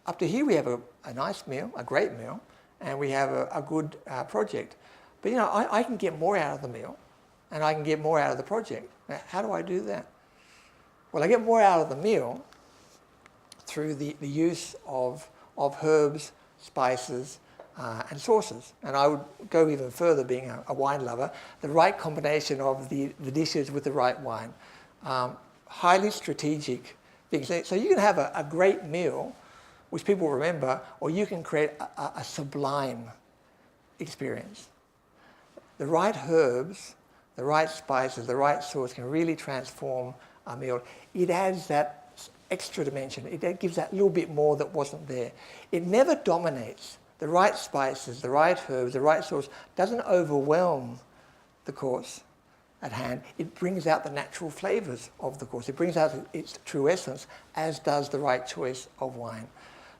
up to here we have a nice meal, a great meal, and we have a good project. But I can get more out of the meal, and I can get more out of the project. Now, how do I do that? Well, I get more out of the meal through the use of herbs, spices, and sauces. And I would go even further, being a wine lover, the right combination of the dishes with the right wine. Highly strategic things. So you can have a great meal, which people remember, or you can create a sublime experience. The right herbs, the right spices, the right sauce can really transform a meal. It adds that extra dimension. It gives that little bit more that wasn't there. It never dominates. The right spices, the right herbs, the right sauce doesn't overwhelm the course at hand. It brings out the natural flavors of the course. It brings out its true essence, as does the right choice of wine.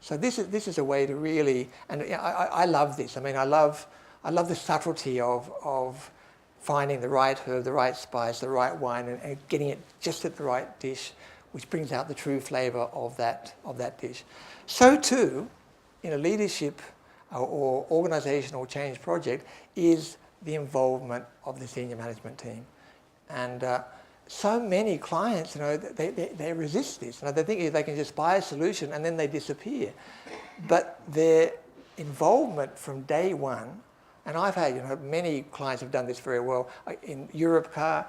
So this is a way to really, and I love this. I mean, I love the subtlety of finding the right herb, the right spice, the right wine, and getting it just at the right dish, which brings out the true flavor of that dish. So too, in a leadership or organizational change project, is the involvement of the senior management team. And so many clients, they resist this. They think they can just buy a solution and then they disappear. But their involvement from day one, and I've had, many clients have done this very well in Europcar,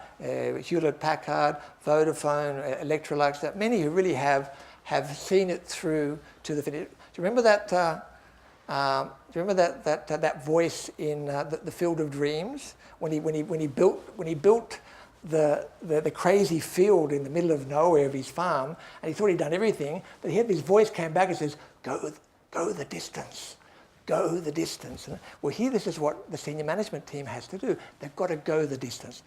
Hewlett-Packard, Vodafone, Electrolux. Many who really have seen it through to the finish. Do you remember that? Do you remember that voice in the Field of Dreams when he built the crazy field in the middle of nowhere of his farm, and he thought he'd done everything, but he had this voice came back and says, "Go the distance." Go the distance. Well, here this is what the senior management team has to do. They've got to go the distance.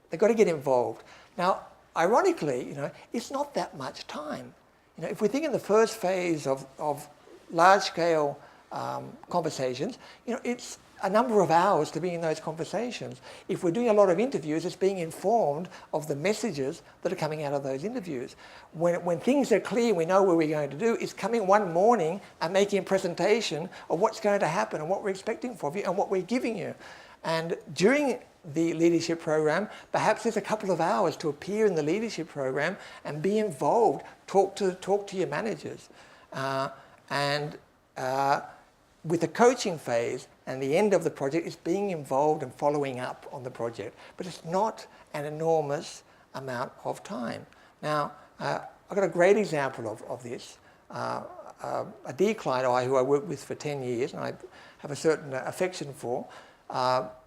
They've got to get involved. Now, ironically, it's not that much time. If we think in the first phase of large-scale conversations, it's a number of hours to be in those conversations. If we're doing a lot of interviews, it's being informed of the messages that are coming out of those interviews. When things are clear, we know what we're going to do, it's coming one morning and making a presentation of what's going to happen and what we're expecting from you and what we're giving you. And during the leadership program, perhaps there's a couple of hours to appear in the leadership program and be involved, talk to your managers. With the coaching phase and the end of the project, it's being involved and following up on the project. But it's not an enormous amount of time. Now, I've got a great example of this. A dear client who I worked with for 10 years, and I have a certain affection for,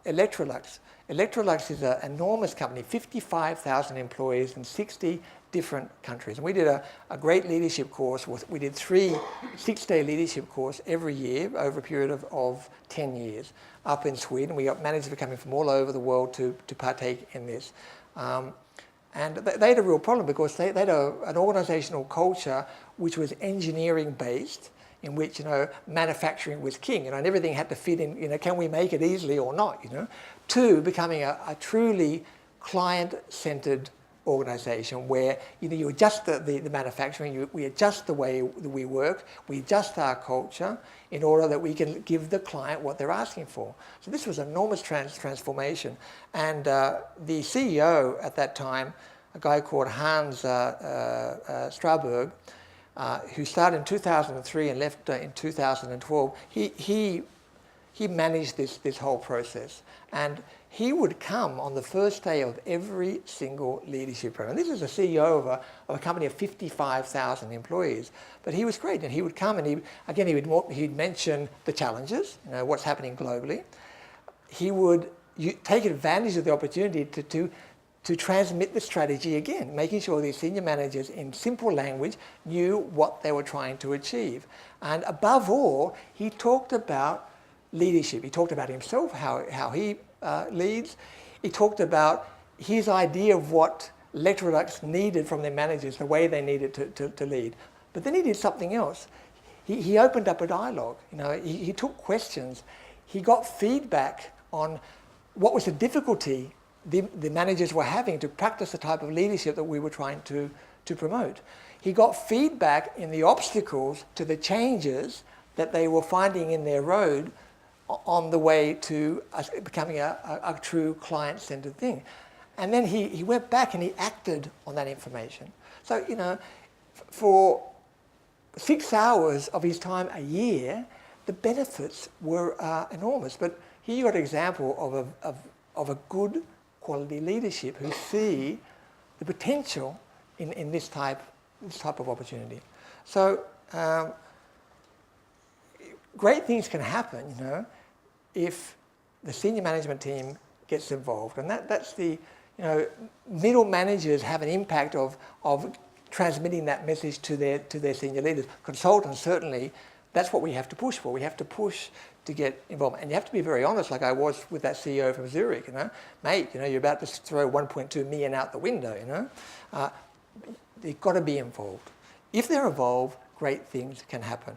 Electrolux. Electrolux is an enormous company, 55,000 employees in 60 different countries. And we did a great leadership course. We did 3 6-day leadership course every year over a period of 10 years up in Sweden. We got managers coming from all over the world to partake in this. And they had a real problem because they had an organizational culture which was engineering based, in which manufacturing was king, and everything had to fit in. Can we make it easily or not? To becoming a truly client-centered organization where you adjust the manufacturing, we adjust the way that we work, we adjust our culture in order that we can give the client what they're asking for. So this was an enormous transformation. And the CEO at that time, a guy called Hans Straberg, who started in 2003 and left in 2012, he managed this whole process. And he would come on the first day of every single leadership program. This is a CEO of a company of 55,000 employees. But he was great, and he would come and he'd mention the challenges, what's happening globally. He would take advantage of the opportunity to transmit the strategy again, making sure these senior managers in simple language knew what they were trying to achieve. And above all, he talked about leadership. He talked about himself, how he leads. He talked about his idea of what Electrolux needed from their managers, the way they needed to lead. But then he did something else. He opened up a dialogue. He took questions. He got feedback on what was the difficulty the managers were having to practice the type of leadership that we were trying to promote. He got feedback in the obstacles to the changes that they were finding in their road on the way to becoming a true client-centered thing. And then he went back and he acted on that information. So, you know, for 6 hours of his time a year, the benefits were enormous. But here you got an example of a good quality leadership who see the potential in this type of opportunity. So great things can happen, you know, if the senior management team gets involved, and that's the, you know, middle managers have an impact of transmitting that message to their senior leaders. Consultants, certainly, that's what we have to push for. We have to push to get involved. And you have to be very honest, like I was with that CEO from Zurich, you know. Mate, you know, you're about to throw 1.2 million out the window, you know. They've got to be involved. If they're involved, great things can happen.